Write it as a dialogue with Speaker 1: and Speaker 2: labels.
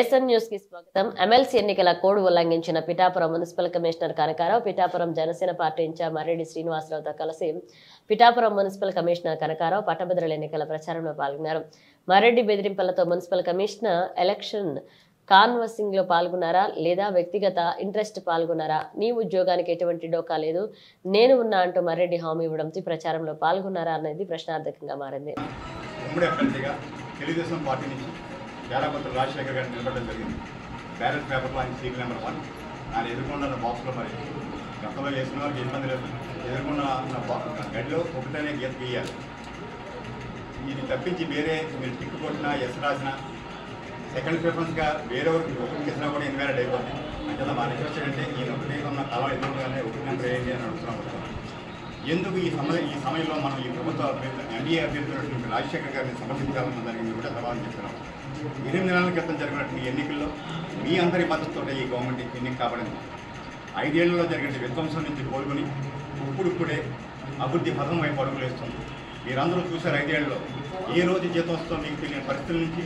Speaker 1: YSR news కి స్వాగతం. MLC ఎన్నికల కోడ్ ఉల్లంఘించిన Pithapuram municipal commissioner Kanakarao Pithapuram Janasena party in charge Marreddy శ్రీనివాసరావుతో కలిసి పిఠాపురం మున్సిపల్ కమిషనర్ కనకారావు పట్టభద్రుల ఎన్నికల ప్రచారంలో పాల్గొన్నారు. మర్రెడ్డి బెదిరింపులతో మున్సిపల్ కమిషనర్ ఎలక్షన్ కాన్వసింగ్ లో పాల్గొన్నారా లేదా వ్యక్తిగత ఇంట్రెస్ట్ పాల్గొన్నారా? నీ ఉద్యోగానికి ఎటువంటి డోకా లేదు, నేను ఉన్నా అంటూ మర్రెడ్డి హామీ ఇవ్వడంతో ప్రచారంలో పాల్గొన్నారా అనేది ప్రశ్నార్థకంగా మారింది.
Speaker 2: వేలపత్ర రాజశేఖర్ గారిని నిలబడడం జరిగింది. బ్యాలెట్ పేపర్లో ఆయన సీల్ నెంబర్ 1 ఆయన ఎదుర్కొన్న బాక్స్లో మరి గతంలో వేసిన వారికి ఇబ్బంది లేదు. ఎదుర్కొన్న గడిలో ఒకటనే గీత గీయాలి. ఇది తప్పించి వేరే మీరు టిక్ కొట్టినా ఎస్ రాసినా సెకండ్ ప్రిఫరెన్స్గా వేరేవరకు ఒకటి చేసినా కూడా ఇన్వాలిడ్ అయిపోతుంది. అంటే మా రిక్వెస్ట్ ఏంటంటే ఈయన ఒకటి ఉన్న తల ఎదురుగానే ఒకటి నెంబర్ వేయండి అని అడుగుతున్నాం. ఎందుకు ఈ సమయంలో మనం ఈ ప్రభుత్వ ఎన్డీఏ అభ్యర్థులు రాజశేఖర్ గారిని సమర్థించాలన్న దానికి మీరు కూడా సవాలు చెప్తున్నాం. 8 నెలల క్రితం జరిగినటువంటి ఎన్నికల్లో మీ అందరి మద్దతుతో ఈ గవర్నమెంట్ ఎన్నిక కాబడింది. 5 ఏళ్లలో జరిగిన విధ్వంసం నుంచి కోలుకొని ఇప్పుడిప్పుడే అభివృద్ధి పథం వైపు అడుగులు వేస్తుంది. మీరందరూ చూశారు 5 ఏళ్లలో ఏ రోజు జీతం వస్తుందో మీకు తెలియని పరిస్థితుల నుంచి